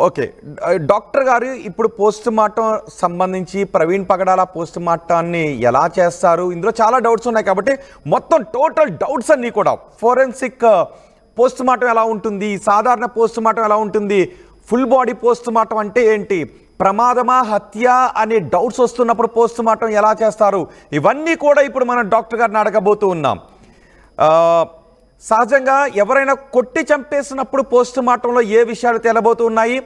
Okay. Doctor గారు ఇప్పుడు post mortem సంబంధించి ప్రవీణ్ పగడాల పోస్ట్ మార్టాన్ని ఎలా చేస్తారు, ఇందులో చాలా డౌట్స్ ఉన్నాయి కాబట్టి మొత్తం టోటల్ డౌట్స్ అన్నీ కూడా ఫోరెన్సిక్ పోస్ట్ మార్టం ఎలా ఉంటుంది, సాధారణ పోస్ట్ మార్టం ఎలా ఉంటుంది, ఫుల్ బాడీ పోస్ట్ మార్టం అంటే ఏంటి, ప్రమాదమా హత్య అనే డౌట్స్ వస్తున్నప్పుడు పోస్ట్ మార్టం ఎలా చేస్తారు, ఇవన్నీ కూడా ఇప్పుడు మనం డాక్టర్ గారిని అడగబోతూ ఉన్నాం. సహజంగా ఎవరైనా కొట్టి చంపేసినప్పుడు పోస్ట్ మార్టంలో ఏ విషయాలు తేలబోతూ ఉన్నాయి,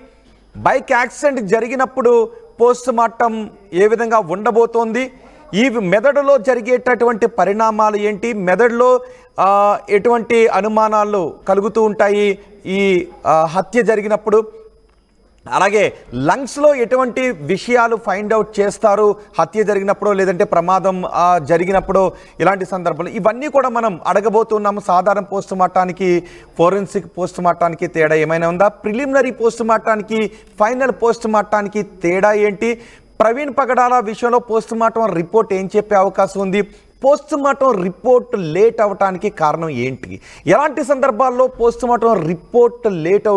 బైక్ యాక్సిడెంట్ జరిగినప్పుడు పోస్ట్ మార్టం ఏ విధంగా ఉండబోతోంది, ఈ మెదడులో జరిగేటటువంటి పరిణామాలు ఏంటి, మెదడులో ఎటువంటి అనుమానాలు కలుగుతూ ఉంటాయి ఈ హత్య జరిగినప్పుడు, అలాగే లంగ్స్లో ఎటువంటి విషయాలు ఫైండ్ అవుట్ చేస్తారు హత్య జరిగినప్పుడు లేదంటే ప్రమాదం జరిగినప్పుడు, ఇలాంటి సందర్భాలు ఇవన్నీ కూడా మనం అడగబోతున్నాము. సాధారణ పోస్ట్ మార్టానికి ఫోరెన్సిక్ పోస్ట్ మార్టానికి తేడా ఏమైనా ఉందా, ప్రిలిమినరీ పోస్ట్ మార్టానికి ఫైనల్ పోస్ట్ మార్టానికి తేడా ఏంటి, ప్రవీణ్ పగడాల విషయంలో పోస్ట్ మార్టం రిపోర్ట్ ఏం చెప్పే అవకాశం ఉంది, పోస్ట్ మార్టం రిపోర్ట్ లేట్ అవటానికి కారణం ఏంటి, ఎలాంటి సందర్భాల్లో పోస్ట్ మార్టం రిపోర్ట్ లేట్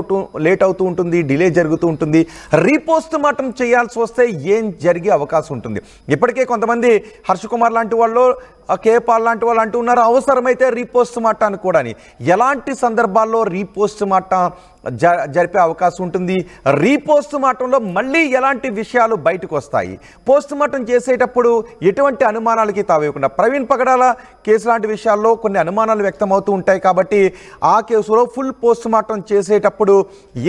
అవుతూ ఉంటుంది, డిలే జరుగుతూ ఉంటుంది, రీపోస్ట్ మార్టం చేయాల్సి వస్తే ఏం జరిగే అవకాశం ఉంటుంది. ఇప్పటికే కొంతమంది హర్షకుమార్ లాంటి వాళ్ళు, కేపాల్ లాంటి వాళ్ళు అంటూ ఉన్నారు అవసరమైతే రీపోస్ట్ మార్టాన్ని కూడా. ఎలాంటి సందర్భాల్లో రీపోస్ట్ మార్టం జరిపే అవకాశం ఉంటుంది, రీపోస్ట్ మార్టంలో మళ్ళీ ఎలాంటి విషయాలు బయటకు వస్తాయి, పోస్ట్ మార్టం చేసేటప్పుడు ఎటువంటి అనుమానాలకి తావేయకుండా, ప్రవీణ్ పగడాల కేసు లాంటి విషయాల్లో కొన్ని అనుమానాలు వ్యక్తమవుతూ ఉంటాయి కాబట్టి ఆ కేసులో ఫుల్ పోస్ట్ మార్టం చేసేటప్పుడు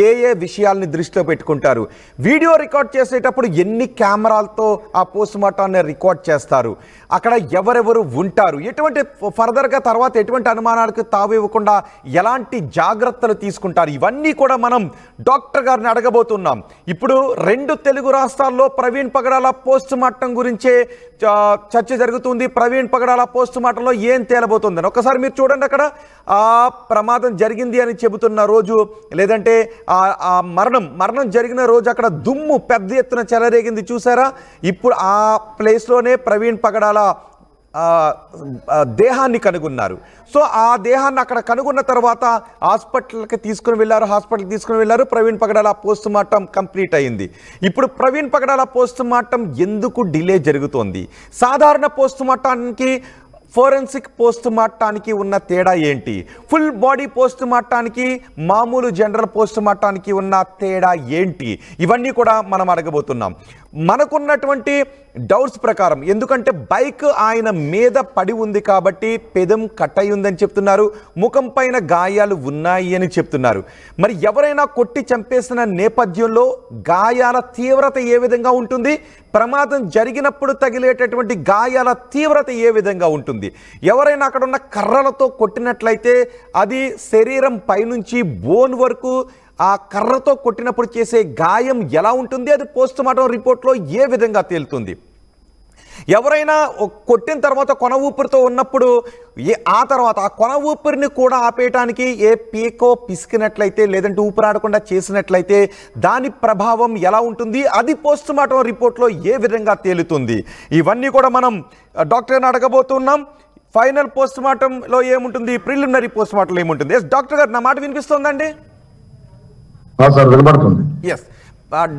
ఏ విషయాల్ని దృష్టిలో పెట్టుకుంటారు, వీడియో రికార్డ్ చేసేటప్పుడు ఎన్ని కెమెరాలతో ఆ పోస్ట్ మార్టాన్ని రికార్డ్ చేస్తారు, అక్కడ ఎవరెవరు ఉంటారు, ఎటువంటి ఫర్దర్గా తర్వాత ఎటువంటి అనుమానాలకు తావివ్వకుండా ఎలాంటి జాగ్రత్తలు తీసుకుంటారు, ఇవన్నీ కూడా మనం డాక్టర్ గారిని అడగబోతున్నాం. ఇప్పుడు 2 తెలుగు రాష్ట్రాల్లో ప్రవీణ్ పగడాల పోస్ట్ మార్టం గురించే చర్చ జరుగుతుంది. ప్రవీణ్ పగడాల పోస్ట్ మార్టంలో ఏం తేలబోతుందని ఒకసారి మీరు చూడండి. అక్కడ ఆ ప్రమాదం జరిగింది అని చెబుతున్న రోజు లేదంటే ఆ మరణం జరిగిన రోజు అక్కడ దుమ్ము పెద్ద ఎత్తున చెలరేగింది చూసారా. ఇప్పుడు ఆ ప్లేస్లోనే ప్రవీణ్ పగడాల దేహాన్ని కనుగొన్నారు. సో ఆ దేహాన్ని అక్కడ కనుగొన్న తర్వాత హాస్పిటల్కి తీసుకుని వెళ్ళారు. ప్రవీణ్ పగడాల పోస్ట్ మార్టం కంప్లీట్ అయింది. ఇప్పుడు ప్రవీణ్ పగడాల పోస్ట్ మార్టం ఎందుకు డిలే జరుగుతోంది, సాధారణ పోస్ట్ మార్టానికి ఫోరెన్సిక్ పోస్ట్ మార్టానికి ఉన్న తేడా ఏంటి, ఫుల్ బాడీ పోస్ట్ మార్టానికి మామూలు జనరల్ పోస్ట్ మార్టానికి ఉన్న తేడా ఏంటి, ఇవన్నీ కూడా మనం అడగబోతున్నాం. మనకున్నటువంటి డౌట్స్ ప్రకారం, ఎందుకంటే బైక్ ఆయన మీద పడి ఉంది కాబట్టి పెదం కట్ అయి ఉందని చెప్తున్నారు, ముఖం పైన గాయాలు ఉన్నాయి అని చెప్తున్నారు. మరి ఎవరైనా కొట్టి చంపేసిన నేపథ్యంలో గాయాల తీవ్రత ఏ విధంగా ఉంటుంది, ప్రమాదం జరిగినప్పుడు తగిలేటటువంటి గాయాల తీవ్రత ఏ విధంగా ఉంటుంది, ఎవరైనా అక్కడ ఉన్న కర్రలతో కొట్టినట్లయితే అది శరీరం పైనుంచి బోన్ వరకు ఆ కర్రతో కొట్టినప్పుడు చేసే గాయం ఎలా ఉంటుంది, అది పోస్ట్ మార్టం రిపోర్ట్లో ఏ విధంగా తేలుతుంది, ఎవరైనా కొట్టిన తర్వాత కొన ఊపిరితో ఉన్నప్పుడు ఆ తర్వాత ఆ కొన ఊపిరిని కూడా ఆపేయటానికి ఏ పీకో పిసికినట్లయితే లేదంటే ఊపిరాడకుండా చేసినట్లయితే దాని ప్రభావం ఎలా ఉంటుంది, అది పోస్ట్ మార్టం రిపోర్ట్లో ఏ విధంగా తేలుతుంది, ఇవన్నీ కూడా మనం డాక్టర్ని అడగబోతున్నాం. ఫైనల్ పోస్ట్ మార్టంలో ఏముంటుంది, ప్రిలిమినరీ పోస్ట్ మార్టంలో ఏముంటుంది. ఎస్ డాక్టర్ గారు, నా మాట వినిపిస్తుందండి? ఎస్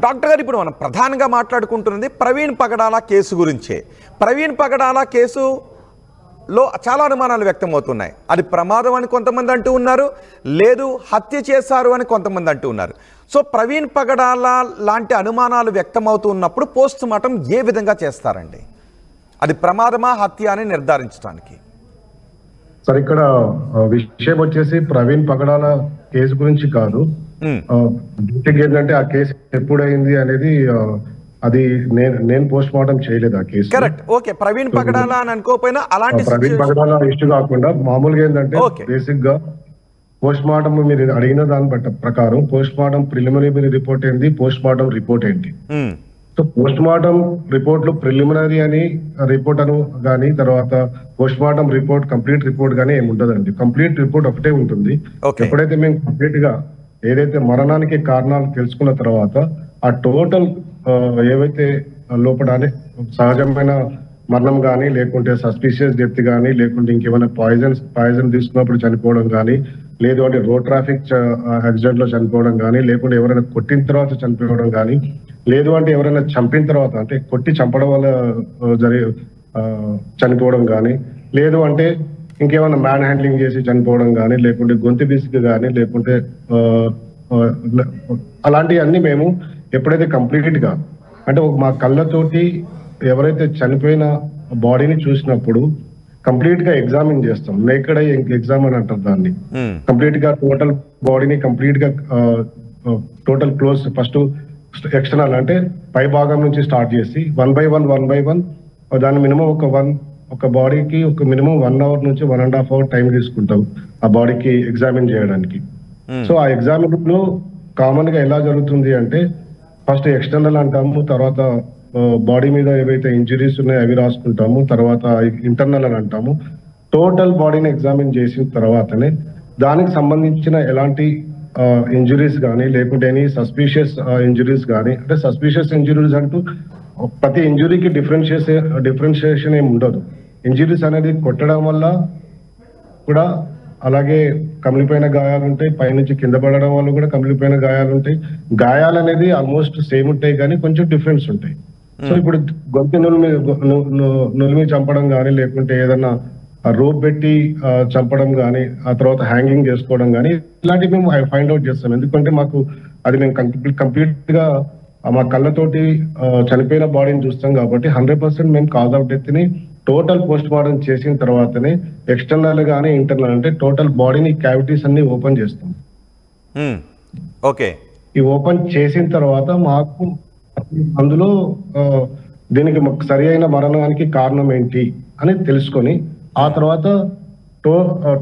డాక్టర్ గారు, ఇప్పుడు మనం ప్రధానంగా మాట్లాడుకుంటున్నది ప్రవీణ్ పగడాల కేసు గురించే. ప్రవీణ్ పగడాల కేసులో చాలా అనుమానాలు వ్యక్తమవుతున్నాయి. అది ప్రమాదం అని కొంతమంది అంటూ ఉన్నారు, లేదు హత్య చేశారు అని కొంతమంది అంటూ ఉన్నారు. సో ప్రవీణ్ పగడాల లాంటి అనుమానాలు వ్యక్తమవుతూ ఉన్నప్పుడు పోస్ట్ మార్టం ఏ విధంగా చేస్తారండి, అది ప్రమాదమా హత్య అని నిర్ధారించడానికి? సార్, ఇక్కడ విషయం వచ్చేసి ప్రవీణ్ పగడాల కేసు గురించి కాదు. ఏంటంటే ఆ కేసు ఎప్పుడైంది అనేది అది నేను పోస్ట్ మార్టం చేయలేదు ఆ case. Correct, okay. Praveen Pagadala అని అనుకోకపోయినా అలాంటి ప్రవీణ్ పగడాల ఇష్యూ కాకుండా మామూలుగా ఏంటంటే బేసిక్ గా పోస్ట్ మార్టం మీరు అడిగిన దాని ప్రకారం పోస్ట్ మార్టం ప్రిలిమినరీ రిపోర్ట్ ఏంటి, పోస్ట్ మార్టం రిపోర్ట్ ఏంటి. సో పోస్ట్ మార్టం రిపోర్ట్లు ప్రిలిమినరీ అని రిపోర్ట్ అను కానీ తర్వాత post mortem report complete report గానీ ఏమి ఉంటదండి. కంప్లీట్ రిపోర్ట్ ఒకటే ఉంటుంది. ఎప్పుడైతే మేము కంప్లీట్ గా ఏదైతే మరణానికి కారణాలు తెలుసుకున్న తర్వాత ఆ టోటల్ ఏవైతే లోపల సహజమైన మరణం కానీ, లేకుంటే సస్పిషియస్ డెత్ కానీ, లేకుంటే ఇంకేమైనా పాయిజన్ తీసుకున్నప్పుడు చనిపోవడం కానీ, లేదు అంటే రోడ్ ట్రాఫిక్ యాక్సిడెంట్ లో చనిపోవడం కానీ, లేకుంటే ఎవరైనా కొట్టిన తర్వాత చనిపోవడం కానీ, లేదు అంటే ఎవరైనా చంపిన తర్వాత అంటే కొట్టి చంపడం వల్ల చనిపోవడం కానీ, లేదు అంటే ఇంకేమైనా మ్యాన్ హ్యాండ్లింగ్ చేసి చనిపోవడం కానీ, లేకుంటే గొంతు బిసికి కానీ, లేకుంటే అలాంటివన్నీ మేము ఎప్పుడైతే కంప్లీట్ గా అంటే మా కళ్ళతోటి ఎవరైతే చనిపోయిన బాడీని చూసినప్పుడు కంప్లీట్ గా ఎగ్జామిన్ చేస్తాం. నేకెడ్ ఐ ఎగ్జామ్ అని అంటారు దాన్ని. కంప్లీట్ గా టోటల్ బాడీని కంప్లీట్ గా టోటల్ క్లోజ్ ఫస్ట్ ఎక్స్టర్నల్ అంటే పై భాగం నుంచి స్టార్ట్ చేసి వన్ బై వన్ దాని మినిమం ఒక బాడీకి ఒక మినిమం 1 hour నుంచి 1.5 hour టైం తీసుకుంటాం ఆ బాడీకి ఎగ్జామిన్ చేయడానికి. సో ఆ ఎగ్జామిన్ లో కామన్ గా ఎలా జరుగుతుంది అంటే ఫస్ట్ ఎక్స్టర్నల్ అంటాము, తర్వాత బాడీ మీద ఏవైతే ఇంజరీస్ ఉన్నాయో అవి రాసుకుంటాము, తర్వాత ఇంటర్నల్ అని అంటాము. టోటల్ బాడీని ఎగ్జామిన్ చేసిన తర్వాతనే దానికి సంబంధించిన ఎలాంటి ఇంజరీస్ కానీ, లేకుంటే ఎనీ సస్పిషియస్ ఇంజరీస్ కానీ, అంటే సస్పిషియస్ ఇంజరీస్ అంటూ ప్రతి ఇంజురీకి డిఫరెన్షియేషన్ ఏమి ఉండదు. ఇంజరీస్ అనేది కొట్టడం వల్ల కూడా అలాగే కమిలిపోయిన గాయాలు ఉంటాయి, పైనుంచి కింద పడడం వల్ల కూడా కమిలిపోయిన గాయాలు ఉంటాయి. గాయాలు అనేది ఆల్మోస్ట్ సేమ్ ఉంటాయి కానీ కొంచెం డిఫరెన్స్ ఉంటాయి. సో ఇప్పుడు గొంతు నులిమి చంపడం కానీ, లేకుంటే ఏదన్నా రోప్ పెట్టి చంపడం కానీ, ఆ తర్వాత హ్యాంగింగ్ చేసుకోవడం కానీ, ఇలాంటివి మేము ఫైండ్ అవుట్ చేస్తాం. ఎందుకంటే మాకు అది మేము కంప్లీట్ గా మా కళ్ళతోటి చనిపోయిన బాడీని చూస్తాం కాబట్టి 100% మేము కాజ్ ఆఫ్ డెత్ ని టోటల్ పోస్ట్ మార్టం చేసిన తర్వాతనే ఎక్స్టర్నల్ గానీ ఇంటర్నల్ అంటే టోటల్ బాడీని క్యావిటీస్ అన్ని ఓపెన్ చేస్తాం. ఓకే, ఈ ఓపెన్ చేసిన తర్వాత మాకు అందులో దీనికి సరి అయిన మరణానికి కారణం ఏంటి అని తెలుసుకొని ఆ తర్వాత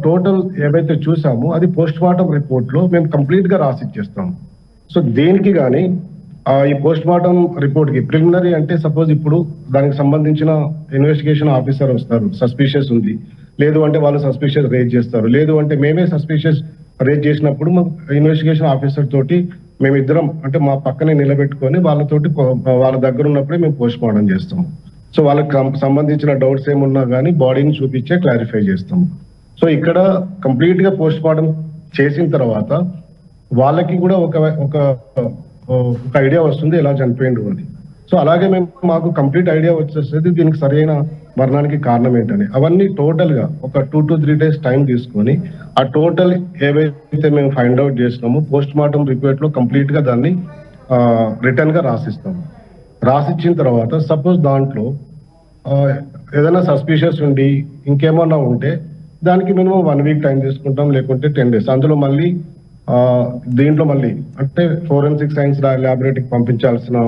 టోటల్ ఏవైతే చూసామో అది పోస్ట్ మార్టం రిపోర్ట్ లో మేము కంప్లీట్ గా రాసిచ్చేస్తాం. సో దేనికి కానీ ఈ పోస్ట్ మార్టం రిపోర్ట్ కి ప్రిలిమినరీ అంటే సపోజ్ ఇప్పుడు దానికి సంబంధించిన ఇన్వెస్టిగేషన్ ఆఫీసర్ వస్తారు, సస్పిషియస్ ఉంది, లేదు అంటే వాళ్ళు సస్పిషియస్ రేజ్ చేస్తారు, లేదు అంటే మేమే సస్పిషియస్ రేజ్ చేసినప్పుడు ఇన్వెస్టిగేషన్ ఆఫీసర్ తోటి మేమిద్దరం అంటే మా పక్కనే నిలబెట్టుకొని వాళ్ళతోటి వాళ్ళ దగ్గర ఉన్నప్పుడే మేము పోస్ట్ మార్టం చేస్తాము. సో వాళ్ళకి సంబంధించిన డౌట్స్ ఏమున్నా కానీ బాడీని చూపించే క్లారిఫై చేస్తాము. సో ఇక్కడ కంప్లీట్ గా పోస్ట్ మార్టం చేసిన తర్వాత వాళ్ళకి కూడా ఒక ఐడియా వస్తుంది ఎలా చనిపోయిండు అని. సో అలాగే మాకు కంప్లీట్ ఐడియా వచ్చేస్తుంది దీనికి సరైన మరణానికి కారణం ఏంటని. అవన్నీ టోటల్ గా ఒక 2 to 3 days టైం తీసుకొని ఆ టోటల్ ఏవైతే మేము ఫైండ్ అవుట్ చేసినామో పోస్ట్ మార్టం రిపోర్ట్ లో కంప్లీట్ గా దాన్ని రిటర్న్ గా రాసిస్తాము. రాసిచ్చిన తర్వాత సపోజ్ దాంట్లో ఏదైనా సస్పిషియస్ ఉండి ఇంకేమన్నా ఉంటే దానికి మినిమం 1 week టైం తీసుకుంటాం, లేకుంటే 10 days. అందులో మళ్ళీ దీంట్లో మళ్ళీ అంటే ఫోరెన్సిక్ సైన్స్ ల్యాబొరేటరీకి పంపించాల్సిన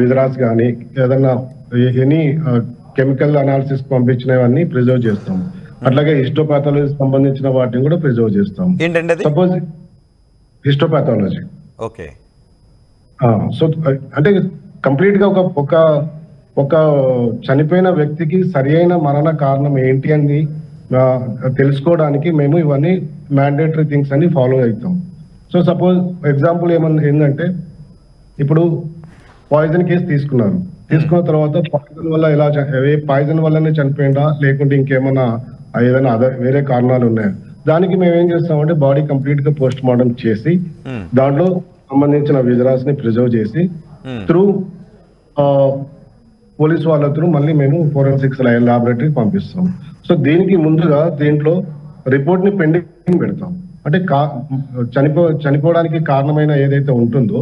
విజరాస్ కానీ ఏదన్నా ఎనీ కెమికల్ అనాలిసిస్ పంపించినవన్నీ ప్రిజర్వ్ చేస్తాం. అట్లాగే హిస్టోపాథాలజీ సంబంధించిన వాటిని కూడా ప్రిజర్వ్ చేస్తాం. Suppose histopathology. ఓకే, సో అంటే కంప్లీట్ గా ఒక చనిపోయిన వ్యక్తికి సరి అయిన మరణ కారణం ఏంటి అని తెలుసుకోవడానికి మేము ఇవన్నీ మ్యాండేటరీ థింగ్స్ అన్ని ఫాలో అవుతాం. సో సపోజ్ ఎగ్జాంపుల్ ఏంటంటే ఇప్పుడు పాయిజన్ కేసు తీసుకున్న తర్వాత పాయిజన్ వల్ల పాయిజన్ వల్లనే చనిపోయిందా, లేకుంటే ఇంకేమన్నా ఏదైనా వేరే కారణాలు ఉన్నాయా, దానికి మేము ఏం చేస్తామంటే బాడీ కంప్లీట్ గా పోస్ట్ మార్టం చేసి దాంట్లో సంబంధించిన విజరాస్ ని ప్రిజర్వ్ చేసి త్రూ పోలీస్ వాళ్ళ త్రూ మళ్ళీ మేము ఫోరెన్సిక్స్ ల్యాబొరేటరీకి పంపిస్తాం. సో దీనికి ముందుగా దీంట్లో రిపోర్ట్ ని పెండింగ్ పెడతాం. అంటే చనిపోవడానికి కారణమైన ఏదైతే ఉంటుందో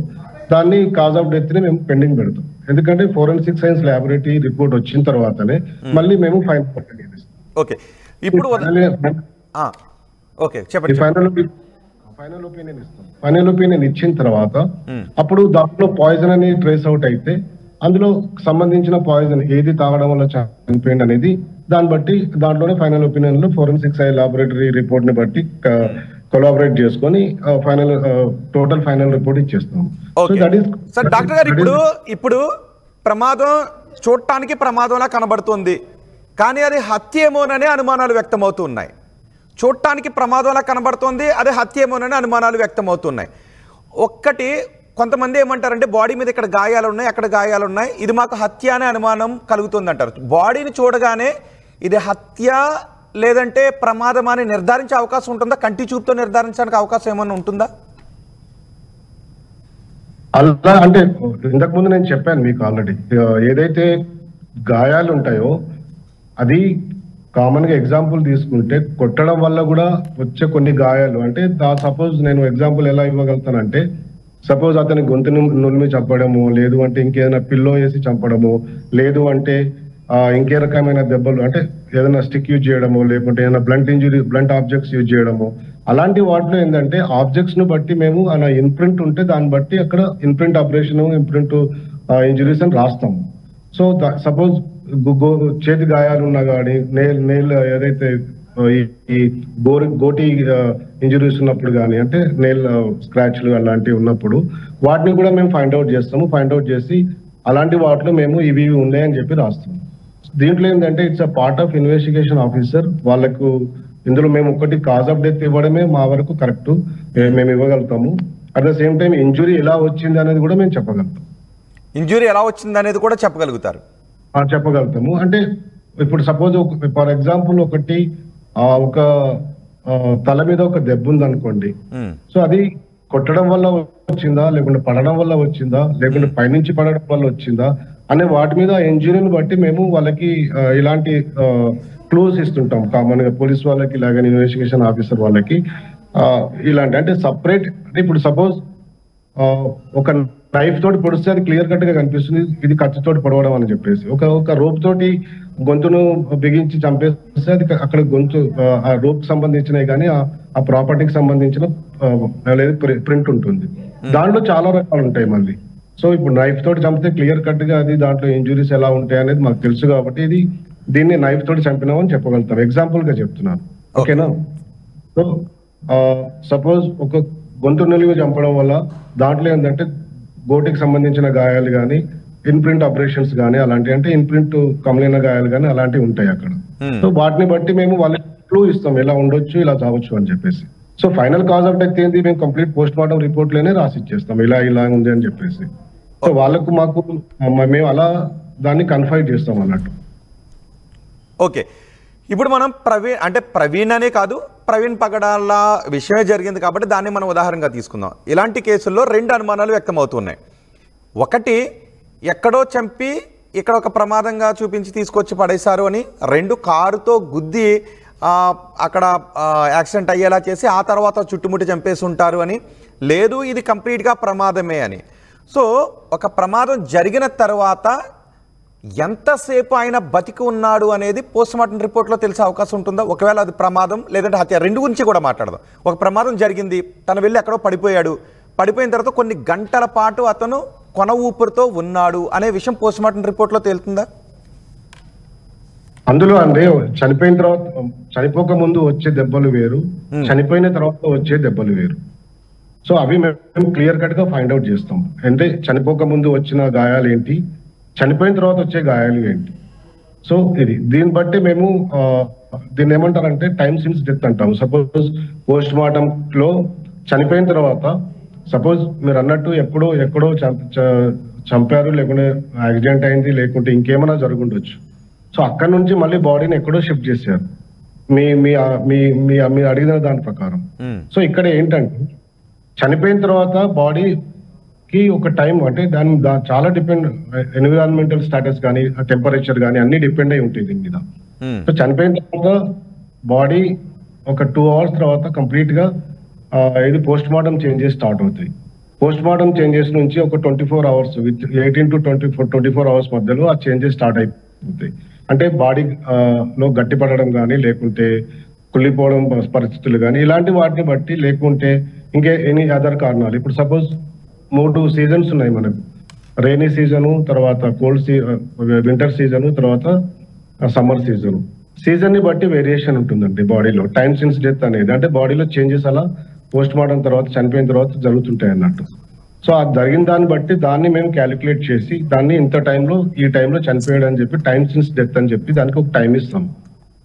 దాన్ని కాజ్ ఆఫ్ డెత్ ని మేము పెండింగ్ పెడతాం. ఎందుకంటే ఫోరెన్సిక్ సైన్స్ ల్యాబొరేటరీ రిపోర్ట్ వచ్చిన తర్వాతనే మళ్ళీ మేము ఫైనల్ ఒపీనియన్ ఇస్తాం. ఫైనల్ ఒపీనియన్ ఇచ్చిన తర్వాత అప్పుడు దాంట్లో పాయిజన్ అని ట్రేస్ అవుట్ అయితే అందులో సంబంధించిన పాయిజన్ ఏది తాగడం వల్ల చనిపోయింది అనేది దాన్ని బట్టి దాంట్లోనే ఫైనల్ ఒపీనియన్ లో ఫోరెన్సిక్ సైన్స్ ల్యాబొరేటరీ రిపోర్ట్ ని బట్టి కొలాబరేట్ చేసుకొని టోటల్ ఫైనల్ రిపోర్ట్ ఇచ్చేస్తాం. సార్ డాక్టర్ గారు ఇప్పుడు ప్రమాదం చూడటానికి ప్రమాదంలా కనబడుతుంది, కానీ అది హత్య ఏమోననే అనుమానాలు వ్యక్తమవుతున్నాయి. చూడటానికి ప్రమాదంలా కనబడుతుంది, అదే హత్య ఏమోననే అనుమానాలు వ్యక్తమవుతున్నాయి. ఒక్కటి కొంతమంది ఏమంటారంటే బాడీ మీద ఇక్కడ గాయాలు ఉన్నాయి, అక్కడ గాయాలు ఉన్నాయి, ఇది మాకు హత్య అనే అనుమానం కలుగుతుంది అంటారు. బాడీని చూడగానే ఇది హత్య లేదంటే ప్రమాదం అని నిర్ధారించే అవకాశం ఉంటుందా? కంటి చూపుతో నిర్ధారించడానికి అవకాశం ఏమన్నా ఉంటుందా? అలా అంటే ఇంతకు ముందు నేను చెప్పాను మీకు ఆల్రెడీ, ఏదైతే గాయాలు ఉంటాయో అది కామన్ గా ఎగ్జాంపుల్ తీసుకుంటే కొట్టడం వల్ల కూడా వచ్చే కొన్ని గాయాలు అంటే సపోజ్ నేను ఎగ్జాంపుల్ ఎలా ఇవ్వగలుగుతానంటే, సపోజ్ అతని గొంతును నులిమి చంపడము, లేదు అంటే ఇంకేదైనా పిల్లో వేసి చంపడము, లేదు అంటే ఇంకే రకమైన దెబ్బలు అంటే ఏదైనా స్టిక్ యూజ్ చేయడము, లేకుంటే ఏదైనా బ్లంట్ ఆబ్జెక్ట్స్ యూజ్ చేయడము, అలాంటి వాటిలో ఏంటంటే ఆబ్జెక్ట్స్ ను బట్టి మేము అలా ఇన్ప్రింట్ ఉంటే దాన్ని బట్టి అక్కడ ఇన్ప్రింట్ ఆపరేషన్, ఇన్ప్రింట్ ఇంజురీస్ అని రాస్తాము. సో సపోజ్ చేతి గాయాలు ఉన్నా కానీ, నేల్ ఏదైతే ఈ గోటి ఇంజురీస్ ఉన్నప్పుడు కానీ, అంటే నేల్ స్క్రాచ్లు అలాంటివి ఉన్నప్పుడు వాటిని కూడా మేము ఫైండ్ అవుట్ చేస్తాము. ఫైండ్ అవుట్ చేసి అలాంటి వాటిలో మేము ఇవి ఉన్నాయని చెప్పి రాస్తాము. దీంట్లో ఏంటంటే it's a part of investigation officer. వాళ్ళకు ఇందులో మేము ఒకటి కాజ్ ఆఫ్ డెత్ ఇవ్వడమే మా వరకు కరెక్ట్, మేము ఇవ్వగలుగుతాము. At the same time injury ఎలా వచ్చింది అనేది కూడా మేము చెప్పగలుగుతాం. ఇంజురీ ఎలా వచ్చింది అనేది కూడా చెప్పగలుగుతారు? చెప్పగలుగుతాము. అంటే ఇప్పుడు సపోజ్ ఫర్ ఎగ్జాంపుల్ ఒకటి ఒక తల మీద ఒక దెబ్బ ఉంది అనుకోండి, సో అది కొట్టడం వల్ల వచ్చిందా, లేకుంటే పడడం వల్ల వచ్చిందా, లేకుంటే పైనుంచి పడడం వల్ల వచ్చిందా అనే వాటి మీద ఇంజురీని బట్టి మేము వాళ్ళకి ఇలాంటి క్లూస్ ఇస్తుంటాం. కామన్ గా పోలీస్ వాళ్ళకి ఇలాగని ఇన్వెస్టిగేషన్ ఆఫీసర్ వాళ్ళకి ఇలాంటి అంటే సపరేట్. అంటే ఇప్పుడు సపోజ్ ఒక నైఫ్ తోటి పొడిస్తే అది క్లియర్ కట్ గా కనిపిస్తుంది, ఇది కత్తితోటి పొడవడం అని చెప్పేసి. ఒక రోప్ తోటి గొంతును బిగించి చంపేస్తే అది అక్కడ గొంతు ఆ రోప్ సంబంధించినవి కానీ ఆ ప్రాపర్టీకి సంబంధించిన ప్రింట్ ఉంటుంది. దాంట్లో చాలా రకాలు ఉంటాయి మళ్ళీ. సో ఇప్పుడు నైఫ్ తోటి చంపితే క్లియర్ కట్ గా అది దాంట్లో ఇంజురీస్ ఎలా ఉంటాయి అనేది మాకు తెలుసు కాబట్టి దీన్ని నైఫ్ తోటి చంపినామని చెప్పగలుగుతాం. ఎగ్జాంపుల్ గా చెప్తున్నాను, ఓకేనా? సో సపోజ్ ఒక గొంతు నులిమి చంపడం వల్ల దాంట్లో ఏంటంటే గోటికి సంబంధించిన గాయాలు కానీ, ఇన్ప్రింట్ ఆపరేషన్స్ కానీ, అలాంటి అంటే ఇన్ప్రింట్ కమలైన గాయాలు కానీ అలాంటివి ఉంటాయి అక్కడ. సో వాటిని బట్టి మేము వాళ్ళకి క్లూ ఇస్తాం, ఎలా ఉండొచ్చు, ఇలా కావచ్చు అని చెప్పేసి. So final cause of death ఏంటి మేము కంప్లీట్ పోస్ట్ మార్టం రిపోర్ట్ లోనే రాసి ఇచ్చేస్తాం, ఇలా ఉంది అని చెప్పేసి. సో వాళ్ళకు మాకు మేము అలా దాన్ని కన్ఫైడ్ చేస్తాం అన్నట్టు. ఓకే, ఇప్పుడు మనం ప్రవీణ్ అనే కాదు, ప్రవీణ్ పగడాల విషయమే జరిగింది కాబట్టి దాన్ని మనం ఉదాహరణగా తీసుకుందాం. ఇలాంటి కేసుల్లో రెండు అనుమానాలు వ్యక్తమవుతున్నాయి. ఒకటి, ఎక్కడో చంపి ఇక్కడ ఒక ప్రమాదంగా చూపించి తీసుకొచ్చి పడేశారు అని. రెండు, కారుతో గుద్ది అక్కడ యాక్సిడెంట్ అయ్యేలా చేసి ఆ తర్వాత చుట్టుముట్టి చంపేసి ఉంటారు అని. లేదు, ఇది కంప్లీట్గా ప్రమాదమే అని. సో ఒక ప్రమాదం జరిగిన తర్వాత ఎంతసేపు ఆయన బతికి ఉన్నాడు అనేది పోస్ట్మార్టం రిపోర్ట్లో తెలిసే అవకాశం ఉంటుందా? ఒకవేళ అది ప్రమాదం లేదంటే హత్య, రెండు గురించి కూడా మాట్లాడదాం. ఒక ప్రమాదం జరిగింది, తను వెళ్ళి ఎక్కడో పడిపోయాడు, పడిపోయిన తర్వాత కొన్ని గంటల పాటు అతను కొన ఊపిరితో ఉన్నాడు అనే విషయం పోస్ట్మార్టం రిపోర్ట్లో తేలుతుందా? అందులో అంటే చనిపోయిన తర్వాత, చనిపోక ముందు వచ్చే దెబ్బలు వేరు, చనిపోయిన తర్వాత వచ్చే దెబ్బలు వేరు. సో అవి మేము క్లియర్ కట్ గా ఫైండ్ అవుట్ చేస్తాం. అంటే చనిపోక ముందు వచ్చిన గాయాలు ఏంటి, చనిపోయిన తర్వాత వచ్చే గాయాలు ఏంటి. సో దీన్ని బట్టి మేము దీన్ని ఏమంటారంటే టైమ్ సిన్స్ డెత్ అంటాం. సపోజ్ పోస్ట్ మార్టం లో చనిపోయిన తర్వాత, సపోజ్ మీరు అన్నట్టు ఎక్కడో చంపారు, లేకుంటే యాక్సిడెంట్ అయింది, లేకుంటే ఇంకేమైనా జరుగుండొచ్చు. సో అక్కడ నుంచి మళ్ళీ బాడీని ఎక్కడో షిఫ్ట్ చేశారు మీ అడిగిన దాని ప్రకారం. సో ఇక్కడ ఏంటంటే చనిపోయిన తర్వాత బాడీకి ఒక టైం, అంటే దాని చాలా డిపెండ్, ఎన్విరాన్మెంటల్ స్టాటస్ కానీ, టెంపరేచర్ కానీ అన్ని డిపెండ్ అయి ఉంటాయి దీని మీద. సో చనిపోయిన తర్వాత బాడీ ఒక 2 hours తర్వాత కంప్లీట్ గా ఇది పోస్ట్ మార్టం చేంజెస్ స్టార్ట్ అవుతాయి. పోస్ట్ మార్టం చేంజెస్ నుంచి ఒక 24 hours, విత్ 18 to 24 hours మధ్యలో ఆ చేంజెస్ స్టార్ట్ అయిపోతాయి. అంటే బాడీ లో గట్టి పడడం కానీ, లేకుంటే కుళ్ళిపోవడం పరిస్థితులు కానీ, ఇలాంటి వాటిని బట్టి, లేకుంటే ఇంకే ఎనీ అదర్ కారణాలు. ఇప్పుడు సపోజ్ 3 seasons ఉన్నాయి మనకు, రైనీ సీజను, తర్వాత వింటర్ సీజను, తర్వాత సమ్మర్ సీజన్ ని బట్టి వేరియేషన్ ఉంటుందండి బాడీలో. టైమ్ సిన్స్ డెత్ అనేది అంటే బాడీలో చేంజెస్ అలా పోస్ట్ మార్టం తర్వాత, చనిపోయిన తర్వాత జరుగుతుంటాయి అన్నట్టు. సో అది జరిగిన దాన్ని బట్టి దాన్ని మేము క్యాలిక్యులేట్ చేసి దాన్ని ఇంత టైంలో, ఈ టైంలో చనిపోయాడు అని చెప్పి, టైమ్ సిన్స్ డెత్ అని చెప్పి దానికి ఒక టైం ఇస్తాం.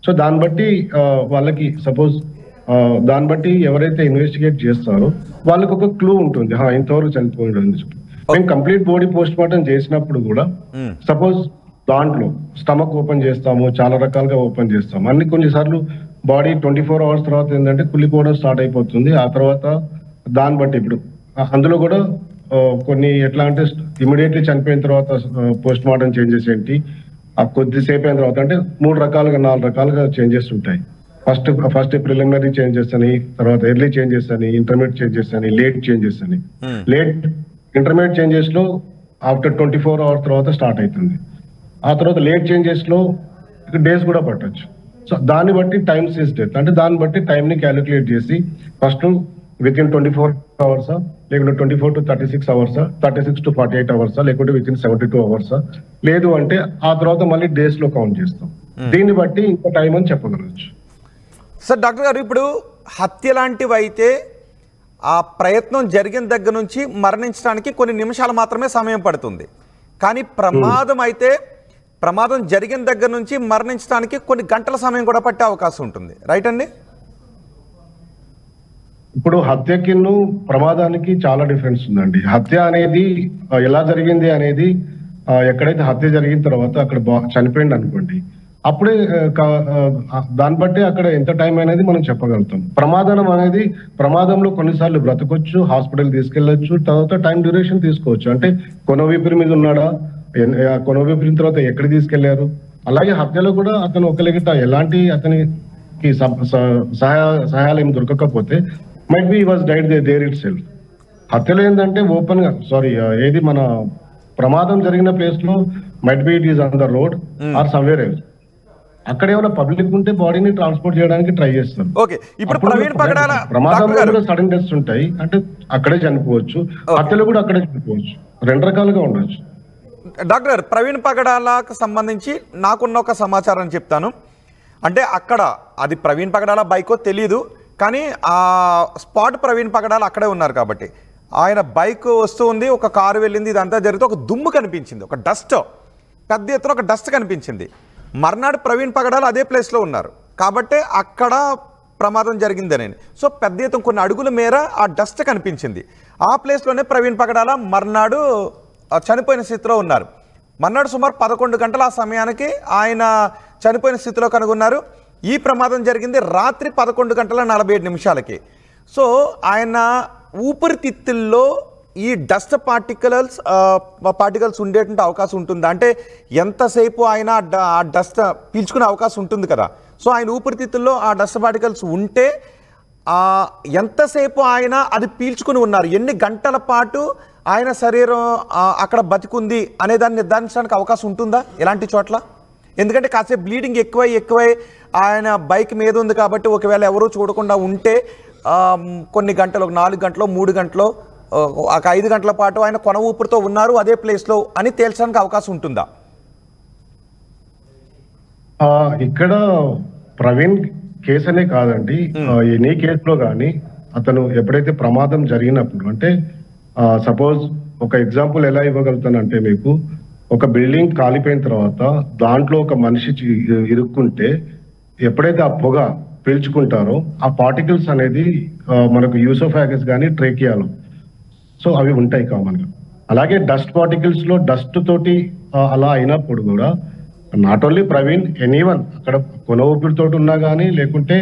సో దాన్ని బట్టి వాళ్ళకి సపోజ్ దాన్ని బట్టి ఎవరైతే ఇన్వెస్టిగేట్ చేస్తారో వాళ్ళకి ఒక క్లూ ఉంటుంది, ఇంతవరకు చనిపోయాడు అని చెప్పి. మేము కంప్లీట్ బాడీ పోస్ట్ మార్టం చేసినప్పుడు కూడా సపోజ్ దాంట్లో స్టమక్ ఓపెన్ చేస్తాము, చాలా రకాలుగా ఓపెన్ చేస్తాము. అన్ని కొన్నిసార్లు బాడీ 24 hours తర్వాత ఏంటంటే కుళ్ళిపోవడం స్టార్ట్ అయిపోతుంది. ఆ తర్వాత దాన్ని బట్టి ఇప్పుడు అందులో కూడా కొన్ని ఎట్లా అంటే ఇమీడియట్లీ చనిపోయిన తర్వాత పోస్ట్ మార్టం చేంజెస్ ఏంటి, కొద్దిసేపు అయిన తర్వాత అంటే 3 రకాలుగా 4 రకాలుగా చేంజెస్ ఉంటాయి. ఫస్ట్ ప్రిలిమినరీ చేంజెస్ అని, తర్వాత ఎర్లీ చేంజెస్ అని, ఇంటర్మీడియట్ చేంజెస్ అని, లేట్ చేంజెస్ అని. ఇంటర్మీడియట్ చేంజెస్ లో ఆఫ్టర్ 24 hours తర్వాత స్టార్ట్ అవుతుంది. ఆ తర్వాత లేట్ చేంజెస్ లో డేస్ కూడా పట్టొచ్చు. సో దాన్ని బట్టి టైమ్ సీజ్ డెత్ అంటే దాన్ని బట్టి టైం ని క్యాలిక్యులేట్ చేసి ఫస్ట్ విత్ ఇన్ 24 hours లేకుంటే 24 to 36 hours, 36 to 48 hours, లేకుంటే విత్ ఇన్ 72 hours, లేదు అంటే ఆ తర్వాత మళ్ళీ డేస్ లో కౌంట్ చేస్తాం. దీన్ని బట్టి ఇంత టైం అని చెప్పగలచ్చు. సార్ డాక్టర్ గారు, ఇప్పుడు హత్య లాంటివి అయితే ఆ ప్రయత్నం జరిగిన దగ్గర నుంచి మరణించడానికి కొన్ని నిమిషాలు మాత్రమే సమయం పడుతుంది. కానీ ప్రమాదం జరిగిన దగ్గర నుంచి మరణించడానికి కొన్ని గంటల సమయం కూడా పట్టే అవకాశం ఉంటుంది, రైట్ అండి? ఇప్పుడు హత్యకి ప్రమాదానికి చాలా డిఫరెన్స్ ఉందండి. హత్య అనేది ఎలా జరిగింది అనేది ఎక్కడైతే హత్య జరిగిన తర్వాత అక్కడ చనిపోయింది అనుకోండి, అప్పుడే దాన్ని బట్టి అక్కడ ఎంత టైం అనేది మనం చెప్పగలుగుతాం. ప్రమాదంలో కొన్నిసార్లు బ్రతకొచ్చు, హాస్పిటల్ తీసుకెళ్లొచ్చు, తర్వాత టైం డ్యూరేషన్ తీసుకోవచ్చు. అంటే కొన ఊపిరి మీద ఉన్నాడా, కొన ఊపిరిన తర్వాత ఎక్కడ తీసుకెళ్లారు. అలాగే హత్యలో కూడా అతను ఒకలిగిట ఎలాంటి అతనికి సహాయాలు ఏమి దొరకకపోతే might be was died there itself. హత్యలో ఏంటంటే ఓపెన్ గా ఏది మన ప్రమాదం జరిగిన ప్లేస్ లో might be it is on the road or somewhere else. అక్కడ ఏమైనా పబ్లిక్ ఉంటే బాడీని ట్రాన్స్పోర్ట్ చేయడానికి ట్రై చేస్తారు. ప్రమాదంలో కూడా సడన్ డెత్స్ ఉంటాయి, అంటే అక్కడే చనిపోవచ్చు. హత్యలో కూడా అక్కడే చనిపోవచ్చు, 2 రకాలుగా ఉండొచ్చు. డాక్టర్, ప్రవీణ్ పగడాలకు సంబంధించి నాకున్న ఒక సమాచారం చెప్తాను. అంటే అక్కడ అది ప్రవీణ్ పగడాల బైకో తెలీదు, కానీ ఆ స్పాట్ ప్రవీణ్ పగడాల అక్కడే ఉన్నారు కాబట్టి ఆయన బైక్ వస్తూ ఉంది, ఒక కారు వెళ్ళింది, ఇదంతా జరిగితే ఒక దుమ్ము కనిపించింది, ఒక డస్ట్, పెద్ద ఎత్తున ఒక డస్ట్ కనిపించింది. మర్నాడు ప్రవీణ్ పగడాల అదే ప్లేస్లో ఉన్నారు కాబట్టి అక్కడ ప్రమాదం జరిగిందని. సో పెద్ద ఎత్తున కొన్ని అడుగుల మేర ఆ డస్ట్ కనిపించింది. ఆ ప్లేస్లోనే ప్రవీణ్ పగడాల మర్నాడు చనిపోయిన స్థితిలో ఉన్నారు. మర్నాడు సుమారు 11 గంటల ఆ సమయానికి ఆయన చనిపోయిన స్థితిలో కనుగొన్నారు. ఈ ప్రమాదం జరిగింది రాత్రి 11:47. సో ఆయన ఊపిరితిత్తుల్లో ఈ డస్ట్ పార్టికల్స్ ఉండేటువంటి అవకాశం ఉంటుందా? అంటే ఎంతసేపు ఆయన ఆ డస్ట్ పీల్చుకునే అవకాశం ఉంటుంది కదా. సో ఆయన ఊపిరితిత్తుల్లో ఆ డస్ట్ పార్టికల్స్ ఉంటే ఎంతసేపు ఆయన అది పీల్చుకుని ఉన్నారు, ఎన్ని గంటల పాటు ఆయన శరీరం అక్కడ బతికుంది అనే దాన్ని నిర్ధారించడానికి అవకాశం ఉంటుందా ఎలాంటి చోట్ల? ఎందుకంటే కాసేపు బ్లీడింగ్ ఎక్కువై ఆయన బైక్ మీద ఉంది కాబట్టి ఒకవేళ ఎవరూ చూడకుండా ఉంటే కొన్ని గంటలు, 4 గంటలు, 3 గంటలు, ఒక 5 గంటల పాటు ఆయన కొన ఊపిరితో ఉన్నారు అదే ప్లేస్లో అని తేల్చడానికి అవకాశం ఉంటుందా? ఇక్కడ ప్రవీణ్ కేసు అనే కాదండి, ఎనీ కేసులో కానీ అతను ఎప్పుడైతే ప్రమాదం జరిగినప్పుడు, అంటే సపోజ్ ఒక ఎగ్జాంపుల్ ఎలా ఇవ్వగలుగుతానంటే, మీకు ఒక బిల్డింగ్ కాలిపోయిన తర్వాత దాంట్లో ఒక మనిషి ఇరుక్కుంటే ఎప్పుడైతే ఆ పొగ పీల్చుకుంటారో ఆ పార్టికల్స్ అనేది మనకు యూసోఫాగస్ కానీ ట్రేకియాలో, సో అవి ఉంటాయి కామన్ గా. అలాగే డస్ట్ పార్టికల్స్ లో డస్ట్ తోటి అలా అయినప్పుడు కూడా నాట్ ఓన్లీ ప్రవీణ్, ఎనీవన్ అక్కడ కొన ఊపిరితో ఉన్నా కానీ లేకుంటే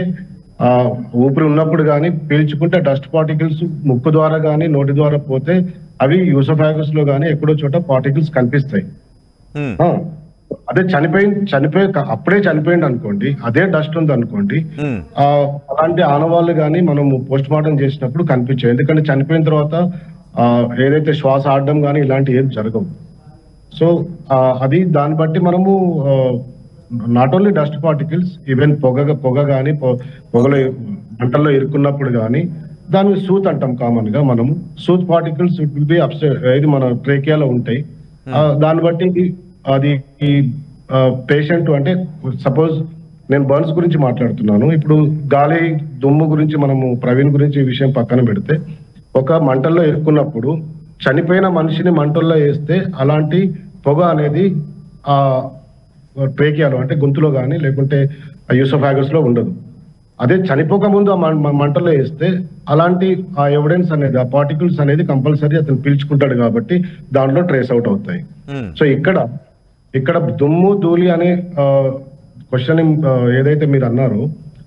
ఊపిరి ఉన్నప్పుడు కానీ పీల్చుకుంటే డస్ట్ పార్టికల్స్ ముక్కు ద్వారా కానీ నోటి ద్వారా పోతే అవి యూసోఫాగస్ లో కానీ ఎక్కడో చోట పార్టికల్స్ కనిపిస్తాయి. అదే అప్పుడే చనిపోయింది అనుకోండి, అదే డస్ట్ ఉంది అనుకోండి, అలాంటి ఆనవాళ్ళు కానీ మనము పోస్ట్ మార్టం చేసినప్పుడు కనిపించాయి. ఎందుకంటే చనిపోయిన తర్వాత ఏదైతే శ్వాస ఆడడం కానీ ఇలాంటి ఏం జరగవు. సో అది దాన్ని బట్టి మనము not only dust particles, even పొగ కానీ పొగలో మంటల్లో ఇరుక్కున్నప్పుడు కానీ దాన్ని సూత్ అంటాం కామన్ గా మనము. సూత్ పార్టికల్స్ ఇట్ విల్ బి ఇది మన ట్రేకియాలో ఉంటాయి. దాన్ని బట్టి అది పేషెంట్, అంటే సపోజ్ నేను బర్న్స్ గురించి మాట్లాడుతున్నాను, ఇప్పుడు గాలి దుమ్ము గురించి మనము ప్రవీణ్ గురించి ఈ విషయం పక్కన పెడితే, ఒక మంటల్లో ఇరుక్కున్నప్పుడు చనిపోయిన మనిషిని మంటల్లో వేస్తే అలాంటి పొగ అనేది ట్రేకియాలో అంటే గొంతులో కానీ లేకుంటే యూసోఫాగస్ లో ఉండదు. అదే చనిపోక ముందు ఆ మంటలో వేస్తే అలాంటి ఆ ఎవిడెన్స్ అనేది, ఆ పార్టికల్స్ అనేది కంపల్సరీ అతను పీల్చుకుంటాడు కాబట్టి దాంట్లో ట్రేస్ అవుట్ అవుతాయి. సో ఇక్కడ దుమ్ము ధూళి అనే క్వశ్చన్ ఏదైతే మీరు అన్నారో,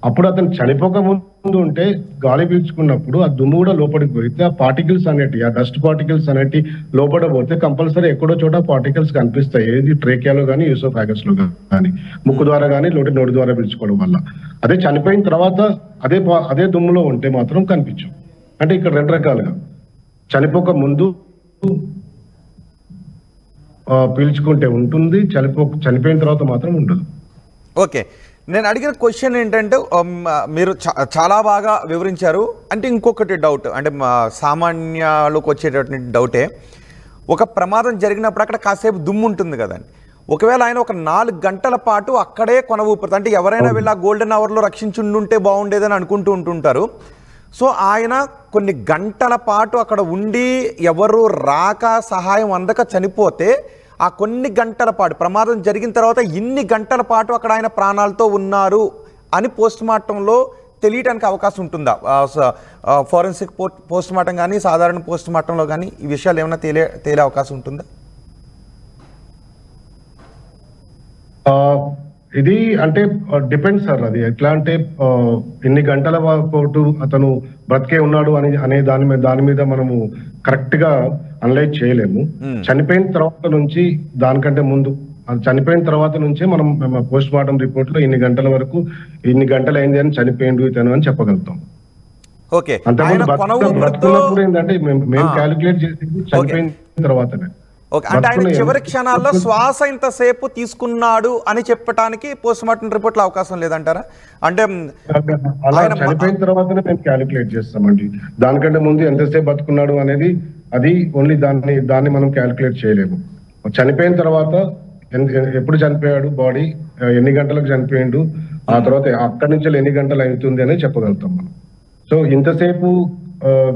అప్పుడు అతను చనిపోక ముందు ఉంటే గాలి పీల్చుకున్నప్పుడు ఆ దుమ్ము కూడా లోపలికి పోతే ఆ పార్టికల్స్ అనేటి, ఆ డస్ట్ పార్టికల్స్ అనేటి లోపల పోతే కంపల్సరీ ఎక్కడో చోట పార్టికల్స్ కనిపిస్తాయి. ఏది ట్రేకియాలో కానీ యూసోఫాగస్ లో కానీ, ముక్కు ద్వారా కానీ నోటి ద్వారా పీల్చుకోవడం వల్ల. అదే చనిపోయిన తర్వాత అదే దుమ్ములో ఉంటే మాత్రం కనిపించవు. అంటే ఇక్కడ రెండు రకాలుగా, చనిపోక ముందు పీల్చుకుంటే ఉంటుంది, చనిపోయిన తర్వాత మాత్రం ఉండదు. ఓకే, నేను అడిగిన క్వశ్చన్ ఏంటంటే మీరు చాలా బాగా వివరించారు. అంటే ఇంకొకటి డౌట్, అంటే సామాన్యాలకు వచ్చేటటువంటి డౌటే, ఒక ప్రమాదం జరిగినప్పుడు అక్కడ కాసేపు దుమ్ము ఉంటుంది కదండి. ఒకవేళ ఆయన ఒక 4 గంటల పాటు అక్కడే కొన ఊపిరి, అంటే ఎవరైనా వెళ్ళి ఆ గోల్డెన్ అవర్లో రక్షించుంటే బాగుండేదని అనుకుంటూ ఉంటుంటారు. సో ఆయన కొన్ని గంటల పాటు అక్కడ ఉండి ఎవరు రాక సహాయం అందక చనిపోతే ఆ కొన్ని గంటల పాటు, ప్రమాదం జరిగిన తర్వాత ఇన్ని గంటల పాటు అక్కడ ఆయన ప్రాణాలతో ఉన్నారు అని పోస్ట్ మార్టంలో తెలియటానికి అవకాశం ఉంటుందా? ఫోరెన్సిక్ పోస్ట్ మార్టం కానీ సాధారణ పోస్ట్ మార్టంలో కానీ ఈ విషయాలు ఏమైనా తేలే అవకాశం ఉంటుందా? ఇది అంటే డిపెండ్ సార్. అది ఎట్లా అంటే ఎన్ని గంటల పాటు అతను బ్రతికే ఉన్నాడు అనే దాని మీద మనము కరెక్ట్ గా అనలైజ్ చేయలేము. చనిపోయిన తర్వాత నుంచి, దానికంటే ముందు, చనిపోయిన తర్వాత నుంచే మనం పోస్ట్ మార్టం రిపోర్ట్ లో ఇన్ని గంటల వరకు, ఇన్ని గంటలు అయింది అని చనిపోయిండు ఇతను అని చెప్పగలుగుతాం. ఓకే, బ్రతుకున్నప్పుడు ఏంటంటే మేము క్యాలిక్యులేట్ చేసేది చనిపోయిన తర్వాతనే. అంటే ఆయన చివరి క్షణాల్లో శ్వాస ఇంతసేపు తీసుకున్నాడు అని చెప్పడానికి పోస్ట్ మార్టం రిపోర్ట్ లో అవకాశం లేదంటారా? అంటే అలా చనిపోయిన తర్వాతనే మేము క్యాలిక్యులేట్ చేస్తామండి. దానికంటే ముందు ఎంతసేపు బతుకున్నాడు అనేది అది ఓన్లీ దాన్ని మనం క్యాలిక్యులేట్ చేయలేము. చనిపోయిన తర్వాత ఎప్పుడు చనిపోయాడు, బాడీ ఎన్ని గంటలకు చనిపోయిండు, ఆ తర్వాత అక్కడి నుంచి ఎన్ని గంటలు అవుతుంది అనేది చెప్పగలుగుతాం మనం. సో ఇంతసేపు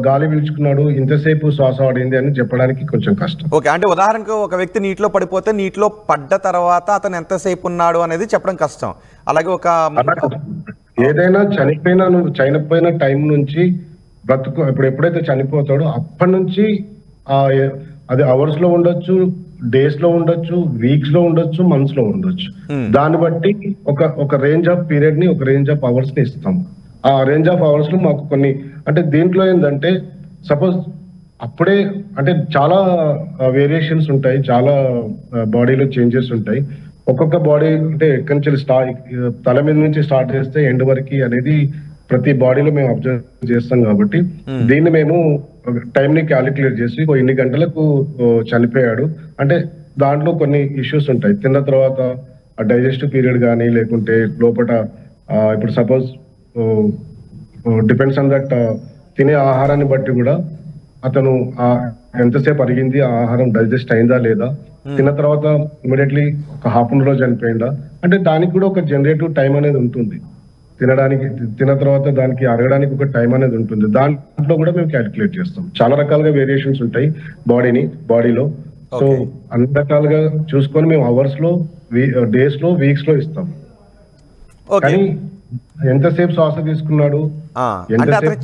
గాలి పీల్చుకున్నాడు, ఇంతసేపు శ్వాస ఆడింది అని చెప్పడానికి కొంచెం కష్టం. ఓకే, అంటే ఉదాహరణకు ఒక వ్యక్తి నీటిలో పడిపోతే నీటిలో పడ్డ తర్వాత అతను ఎంతసేపు ఉన్నాడు అనేది చెప్పడం కష్టం. అలాగే ఒక ఏదైనా చనిపోయిన టైం నుంచి ఇప్పుడు ఎప్పుడైతే చనిపోతాడో అప్పటి నుంచి అది అవర్స్ లో ఉండొచ్చు, డేస్ లో ఉండొచ్చు, వీక్స్ లో ఉండొచ్చు, మంత్స్ లో ఉండొచ్చు. దాన్ని బట్టి ఒక రేంజ్ ఆఫ్ పీరియడ్ ని, ఒక రేంజ్ ఆఫ్ అవర్స్ ని ఇస్తాం. ఆ రేంజ్ ఆఫ్ అవర్స్ లో మాకు కొన్ని, అంటే దీంట్లో ఏంటంటే సపోజ్ అప్పుడే, అంటే చాలా వేరియేషన్స్ ఉంటాయి, చాలా బాడీలో చేంజెస్ ఉంటాయి. ఒక్కొక్క బాడీ అంటే ఎక్కడి నుంచి తల మీద నుంచి స్టార్ట్ చేస్తే ఎండ్ వరకు అనేది ప్రతి బాడీలో మేము అబ్జర్వ్ చేస్తాం కాబట్టి దీన్ని మేము టైం ని క్యాలిక్యులేట్ చేసి ఇన్ని గంటలకు చనిపోయాడు అంటే దాంట్లో కొన్ని ఇష్యూస్ ఉంటాయి. తిన్న తర్వాత డైజెస్టివ్ పీరియడ్ కానీ, లేకుంటే లోపల ఇప్పుడు సపోజ్ డిపెండ్స్ ఆన్ దట్ తినే ఆహారాన్ని బట్టి కూడా అతను ఎంతసేపు అరిగింది, ఆ ఆహారం డైజెస్ట్ అయిందా లేదా, తిన్న తర్వాత ఇమీడియట్లీ ఒక హాఫ్ అన్ అవర్ చనిపోయిందా అంటే దానికి కూడా ఒక జనరేటివ్ టైం అనేది ఉంటుంది. తిన్న తర్వాత దానికి అరగడానికి ఒక టైం అనేది ఉంటుంది. దాంట్లో కూడా మేము క్యాలిక్యులేట్ చేస్తాం. చాలా రకాలుగా వేరియేషన్స్ ఉంటాయి బాడీలో. సో అన్ని రకాలుగా చూసుకొని మేము అవర్స్ లో, డేస్ లో, వీక్స్ లో ఇస్తాం. కానీ ఎంతసేపు శ్వాస తీసుకున్నాడు,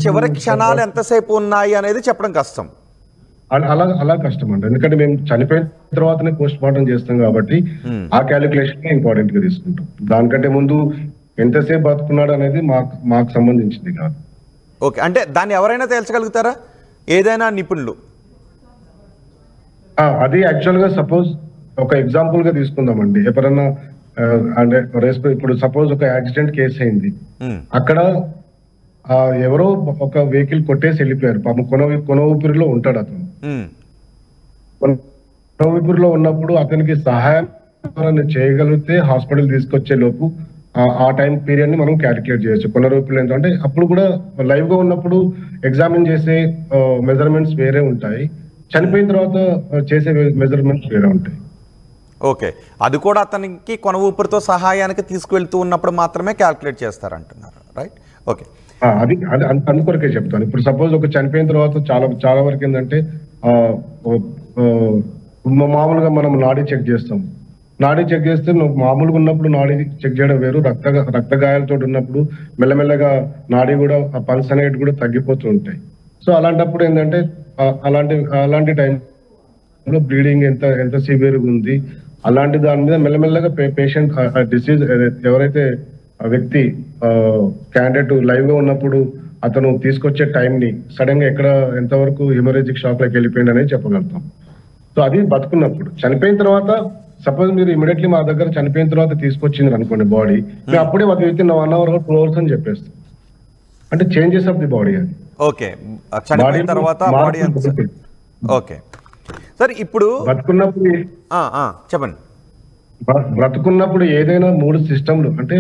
చివరి క్షణాలు ఎంతసేపు ఉన్నాయి అనేది చెప్పడం కష్టం. అలా కష్టం అండి. ఎందుకంటే మేము చనిపోయిన తర్వాతనే పోస్ట్ మార్టం చేస్తాం కాబట్టి ఆ క్యాలిక్యులేషన్ ఇంపార్టెంట్ గా తీసుకుంటాం. దానికంటే ముందు ఎంతసేపు బతుకున్నాడు అనేది మాకు సంబంధించింది కాదు. ఓకే, అంటే దాన్ని ఎవరైనా తేల్చగలుగుతారా, ఏదైనా నిపుణులు? అది యాక్చువల్ గా సపోజ్ ఒక ఎగ్జాంపుల్ గా తీసుకుందామండి. ఎవరన్నా అంటే ఇప్పుడు సపోజ్ ఒక యాక్సిడెంట్ కేసు అయింది, అక్కడ ఎవరో ఒక వెహికల్ కొట్టేసి వెళ్ళిపోయారు. పాపం కొన ఊపిరిలో ఉంటాడు అతను. కొన ఊపిరిలో ఉన్నప్పుడు అతనికి సహాయం చేయగలిగితే హాస్పిటల్ తీసుకొచ్చే లోపు ఆ టైం పీరియడ్ ని మనం క్యాలిక్యులేట్ చేయొచ్చు. కొన ఊపిరిలో ఎంత అంటే అప్పుడు కూడా లైవ్ గా ఉన్నప్పుడు ఎగ్జామిన్ చేసే మెజర్మెంట్స్ వేరే ఉంటాయి, చనిపోయిన తర్వాత చేసే మెజర్మెంట్స్ వేరే ఉంటాయి. ఓకే, అది కూడా అతనికి కొన ఊపిరితో సహాయానికి తీసుకువెళ్తూ ఉన్నప్పుడు మాత్రమే క్యాల్కులేట్ చేస్తారంటున్నారు, రైట్? ఓకే, అది అందుకొరకే చెప్తాను. ఇప్పుడు సపోజ్ ఒక చనిపోయిన తర్వాత చాలా వరకు ఏంటంటే మామూలుగా మనం నాడీ చెక్ చేస్తాం. నాడీ చెక్ చేస్తే నువ్వు మామూలుగా ఉన్నప్పుడు నాడీ చెక్ చేయడం వేరు, రక్త గాయాలతో ఉన్నప్పుడు మెల్లమెల్లగా నాడీ కూడా ఆ పల్స్ అనేవి కూడా తగ్గిపోతూ ఉంటాయి. సో అలాంటప్పుడు ఏంటంటే అలాంటి టైంలో బ్లీడింగ్ ఎంత సివియర్గా ఉంది అలాంటి దాని మీద మెల్లమెల్లగా పేషెంట్ డిసీజ్ ఎవరైతే ఆ వ్యక్తి క్యాండిడేట్ లైవ్ గా ఉన్నప్పుడు అతను తీసుకొచ్చే టైం ని సడన్ గా ఎంతవరకు హిమరేజిక్ షాక్ లోకి వెళ్ళిపోయింది అనేది చెప్పగలుగుతాం. సో అది బతుకున్నప్పుడు. చనిపోయిన తర్వాత సపోజ్ మీరు ఇమీడియట్లీ మా దగ్గర చనిపోయిన తర్వాత తీసుకొచ్చింది అనుకోండి బాడీ, మేము అప్పుడే విత్ ఇన్ 1 hour 2 hours అని చెప్పేస్తాం. అంటే చేంజెస్ ఆఫ్ ది బాడీ అది. ఓకే, చనిపోయిన తర్వాత బాడీ ఓకే సార్. ఇప్పుడు బతుకున్నప్పుడు చెప్పండి. బ్రతుకున్నప్పుడు ఏదైనా 3 సిస్టమ్లు అంటే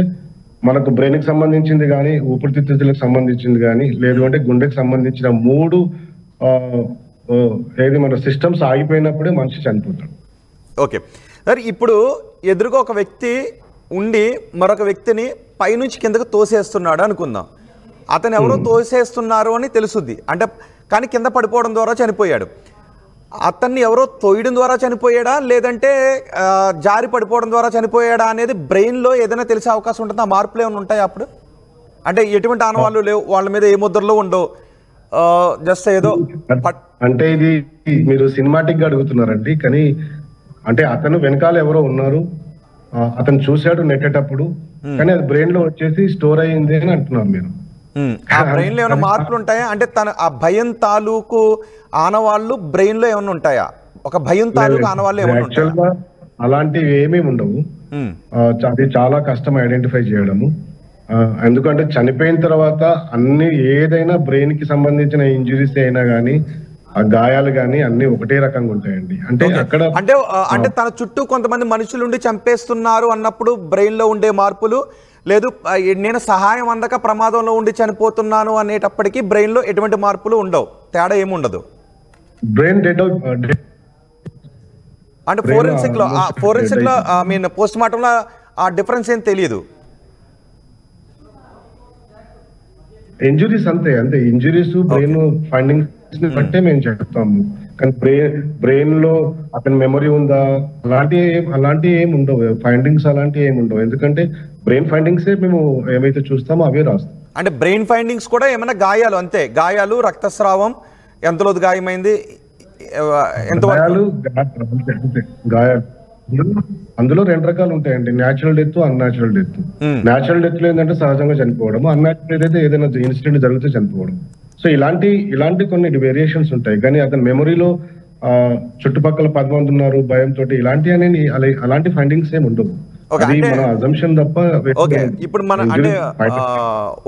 మనకు బ్రెయిన్ కి సంబంధించింది కానీ, ఊపిరితిత్తులకు సంబంధించింది కానీ, లేదు అంటే గుండెకి సంబంధించిన 3 ఏది మన సిస్టమ్స్ ఆగిపోయినప్పుడే మనిషి చనిపోతాడు. ఓకే సార్, ఇప్పుడు ఎదురుగా ఒక వ్యక్తి ఉండి మరొక వ్యక్తిని పైనుంచి కిందకు తోసేస్తున్నాడు అనుకుందాం. అతను ఎవరో తోసేస్తున్నారు అని తెలుసుద్ది, అంటే కానీ కింద పడిపోవడం ద్వారా చనిపోయాడు. అతన్ని ఎవరో తోయడం ద్వారా చనిపోయాడా లేదంటే జారి పడిపోవడం ద్వారా చనిపోయాడా అనేది బ్రెయిన్లో ఏదైనా తెలిసే అవకాశం ఉంటుంది? ఆ మార్పులు ఏమైనా ఉంటాయి అప్పుడు? అంటే ఎటువంటి ఆనవాళ్ళు లేవు, వాళ్ళ మీద ఏ ముద్రలు ఉండవు, జస్ట్ ఏదో అంటే ఇది మీరు సినిమాటిక్ గా అడుగుతున్నారండి. కానీ అంటే అతను వెనకాల ఎవరో ఉన్నారు, అతను చూశాడు నెట్టేటప్పుడు, కానీ అది బ్రెయిన్ లో వచ్చేసి స్టోర్ అయ్యింది అని అంటున్నారు మీరు. ఆ బ్రెయిన్ లో ఏమైనా మార్పులు ఉంటాయా? అంటే తన ఆ భయం తాలూకు ఆనవాళ్ళు బ్రెయిన్ లో ఏమైనా ఉంటాయా? ఒక భయం తాలూకు ఆనవాళ్ళు ఏమైనా ఉంటాయా? అలాంటివి ఏమీ ఉండవు. అది చాలా కష్టం ఐడెంటిఫై చేయడము. ఎందుకంటే చనిపోయిన తర్వాత ఏదైనా బ్రెయిన్ కి సంబంధించిన ఇంజురీస్ అయినా కానీ, ఆ గాయాలు కానీ అన్ని ఒకటే రకంగా ఉంటాయండి. అంటే అక్కడ అంటే తన చుట్టూ కొంతమంది మనుషులు ఉండి చంపేస్తున్నారు అన్నప్పుడు బ్రెయిన్ లో ఉండే మార్పులు, లేదు నేను సహాయం అందక ప్రమాదంలో ఉండి చనిపోతున్నాను అనేటప్పటికీ బ్రెయిన్ లో ఎటువంటి మార్పులు ఉండవు, తేడా ఏముండదు. బ్రెయిన్ డెడ్ అంటే ఫోరెన్సిక్ లో ఐ మీన్ పోస్ట్ మార్టం లో ఆ డిఫరెన్స్ ఏం తెలియదు. ఇంజురీస్ అంతే ఇంజురీస్ బ్రెయిన్ ఫైండింగ్స్ బట్టే మేము చెప్తాము. కానీ బ్రెయిన్ లో అతని మెమరీ ఉందా అలాంటి ఏమి ఉండవు, ఫైండింగ్స్ అలాంటివి ఏమి ఉండవు. ఎందుకంటే బ్రెయిన్ ఫైండింగ్స్ మేము ఏమైతే చూస్తామో అవే రాస్తాం. అంటే బ్రెయిన్ ఫైండింగ్స్ కూడా ఏమైనా గాయాలు అంతే, గాయాలు, రక్తస్రావం, ఎంతలో గాయమైంది, గాయాలు అందులో 2 రకాలు ఉంటాయండి, natural death, unnatural death. Natural death లో ఏంటంటే సహజంగా చనిపోవడం, అన్యాచురల్ అయితే ఏదైనా ఇన్సిడెంట్ జరిగితే చనిపోవడం. సో ఇలాంటి కొన్ని వేరియేషన్స్ ఉంటాయి. కానీ అతని మెమరీలో చుట్టుపక్కల 10 మంది ఉన్నారు భయంతో అలాంటి ఫైండింగ్స్ ఏమి ఉండవు. మన అజంప్షన్ తప్ప. ఇప్పుడు మన అంటే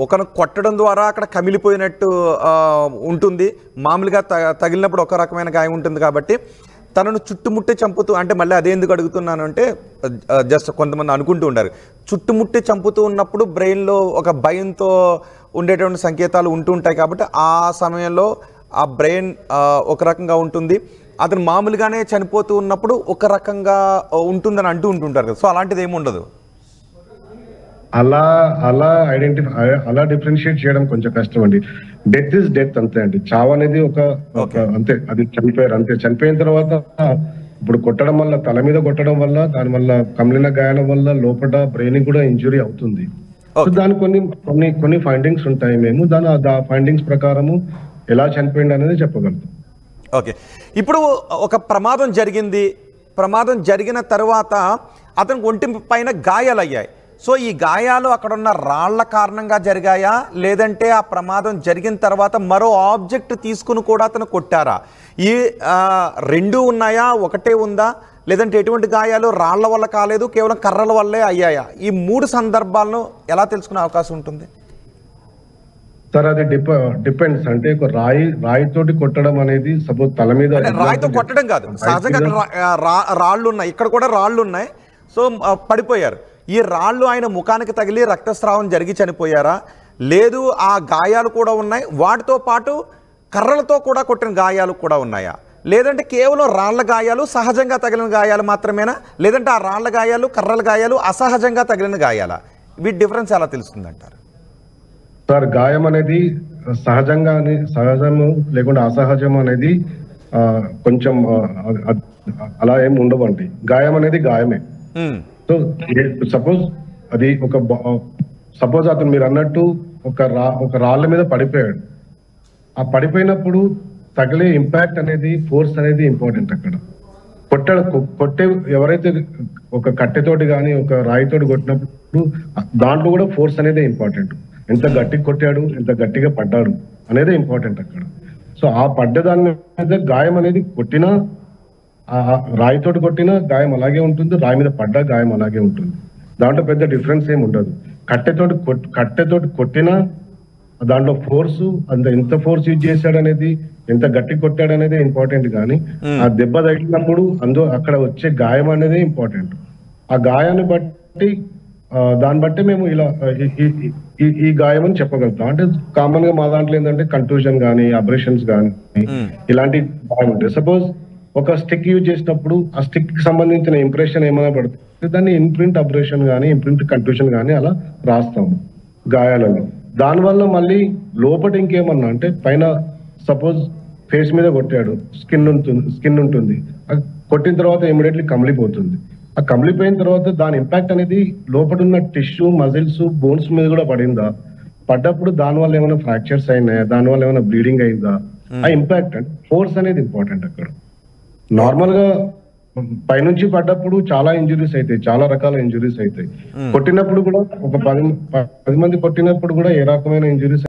ఒకను కొట్టడం ద్వారా అక్కడ కమిలిపోయినట్టు ఉంటుంది, మామూలుగా తగిలినప్పుడు ఒక రకమైన గాయం ఉంటుంది. కాబట్టి తనను చుట్టుముట్టి చంపుతూ, అంటే మళ్ళీ అదే ఎందుకు అడుగుతున్నాను అంటే జస్ట్ కొంతమంది అనుకుంటూ ఉంటారు, చుట్టుముట్టి చంపుతూ ఉన్నప్పుడు బ్రెయిన్లో ఒక భయంతో ఉండేటువంటి సంకేతాలు ఉంటూ ఉంటాయి. కాబట్టి ఆ సమయంలో ఆ బ్రెయిన్ ఒక రకంగా ఉంటుంది, అతను మామూలుగానే చనిపోతూ ఉన్నప్పుడు ఒక రకంగా ఉంటుందని ఉంటుంటారు కదా. సో అలాంటిది ఏమి ఉండదు. అలా డిఫరెన్షియేట్ చేయడం కొంచెం కష్టం అండి. డెత్ ఇస్ డెత్ అంతే అండి. చావు అనేది ఒక అంతే, అది చనిపోయారు అంతే. చనిపోయిన తర్వాత ఇప్పుడు కొట్టడం వల్ల, తల మీద కొట్టడం వల్ల, దాని వల్ల కమిలిన గాయాల వల్ల లోపల బ్రెయిన్ కూడా ఇంజురీ అవుతుంది. దాని కొన్ని ఫైండింగ్స్ ఉంటాయి. మేము ఆ ఫైండింగ్స్ ప్రకారము ఎలా చనిపోయింది అనేది చెప్పగలుగుతాం. ఓకే, ఇప్పుడు ఒక ప్రమాదం జరిగింది, ప్రమాదం జరిగిన తర్వాత అతనికి ఒంటి పైన గాయాలు అయ్యాయి. సో ఈ గాయాలు అక్కడున్న రాళ్ల కారణంగా జరిగాయా, లేదంటే ఆ ప్రమాదం జరిగిన తర్వాత మరో ఆబ్జెక్ట్ తీసుకుని కూడా అతను కొట్టారా? ఈ 2 ఉన్నాయా, ఒకటే ఉందా, లేదంటే ఎటువంటి గాయాలు రాళ్ల వల్ల కాలేదు, కేవలం కర్రల వల్లే అయ్యాయా? ఈ 3 సందర్భాలను ఎలా తెలుసుకునే అవకాశం ఉంటుంది? సార్ అది డిపెండ్స్. అంటే ఒక రాయితోటి కొట్టడం అనేది సపోజ్ తల మీద, రాయితో కొట్టడం కాదు, సహజంగా రాళ్ళు ఉన్నాయి, ఇక్కడ కూడా రాళ్ళు ఉన్నాయి. సో పడిపోయారు. ఈ రాళ్ళు ఆయన ముఖానికి తగిలి రక్తస్రావం జరిగి చనిపోయారా, లేదు ఆ గాయాలు కూడా ఉన్నాయి, వాటితో పాటు కర్రలతో కూడా కొట్టిన గాయాలు కూడా ఉన్నాయా, లేదంటే కేవలం రాళ్ల గాయాలు, సహజంగా తగిలిన గాయాలు మాత్రమేనా, లేదంటే ఆ రాళ్ల గాయాలు, కర్రల గాయాలు అసహజంగా తగిలిన గాయాలా? వీటి డిఫరెన్స్ ఎలా తెలుస్తుందంటారు? సార్ గాయం అనేది సహజము లేకుండా అసహజం అనేది కొంచెం అలా ఏమి ఉండవండి. గాయం అనేది గాయమే. సో సపోజ్ అది సపోజ్ అతను మీరు అన్నట్టు ఒక రాళ్ళ మీద పడిపోయాడు. ఆ పడిపోయినప్పుడు తగిలే ఇంపాక్ట్ అనేది, ఫోర్స్ అనేది ఇంపార్టెంట్. అక్కడ కొట్టే ఎవరైతే ఒక కట్టెతోటి కానీ ఒక రాయితోటి కొట్టినప్పుడు దాంట్లో కూడా ఫోర్స్ అనేది ఇంపార్టెంట్. ఎంత గట్టిగా కొట్టాడు, ఎంత గట్టిగా పడ్డాడు అనేది ఇంపార్టెంట్ అక్కడ. సో ఆ పడ్డదాని మీద గాయం అనేది కొట్టినా, రాయితోటి కొట్టినా గాయం అలాగే ఉంటుంది, రాయి మీద పడ్డా గాయం అలాగే ఉంటుంది. దాంట్లో పెద్ద డిఫరెన్స్ ఏమి ఉండదు. కట్టెతోటి కొట్టినా దాంట్లో ఫోర్సు ఎంత ఫోర్స్ యూజ్ చేశాడు అనేది, ఎంత గట్టి కొట్టాడు అనేది ఇంపార్టెంట్. కానీ ఆ దెబ్బ తగిలినప్పుడు అక్కడ వచ్చే గాయం అనేది ఇంపార్టెంట్. ఆ గాయాన్ని బట్టి దాన్ని బట్టి మేము ఇలా ఈ గాయం అని చెప్పగలుగుతాం. అంటే కామన్ గా మా దాంట్లో ఏంటంటే కంట్యూజన్ కానీ, అబ్రేషన్స్ కానీ ఇలాంటి గాయం ఉంటాయి. సపోజ్ ఒక స్టిక్ యూజ్ చేసినప్పుడు ఆ స్టిక్ కి సంబంధించిన ఇంప్రెషన్ ఏమైనా పడుతుంది, దాన్ని ఇంప్రింట్ అబ్రేషన్ కానీ, ఇంప్రింట్ కంట్యూషన్ కానీ అలా రాస్తాము గాయాలలో. దానివల్ల మళ్ళీ లోపల ఇంకేమన్నా అంటే పైన సపోజ్ ఫేస్ మీద కొట్టాడు, స్కిన్ ఉంటుంది. కొట్టిన తర్వాత ఇమీడియట్లీ కమిలిపోతుంది. ఆ కమిలిపోయిన తర్వాత దాని ఇంపాక్ట్ అనేది లోపల ఉన్న టిష్యూ, మజిల్స్, బోన్స్ మీద కూడా పడిందా, పడ్డప్పుడు దానివల్ల ఏమైనా ఫ్రాక్చర్స్ అయినాయా, దానివల్ల ఏమైనా బ్లీడింగ్ అయిందా, ఆ ఇంపాక్ట్ అంటే ఫోర్స్ అనేది ఇంపార్టెంట్ అక్కడ. నార్మల్ గా పైనుంచి పడ్డప్పుడు చాలా ఇంజురీస్ అవుతాయి, చాలా రకాల ఇంజురీస్ అవుతాయి. కొట్టినప్పుడు కూడా ఒక 10 మంది కొట్టినప్పుడు కూడా ఏ రకమైన ఇంజురీస్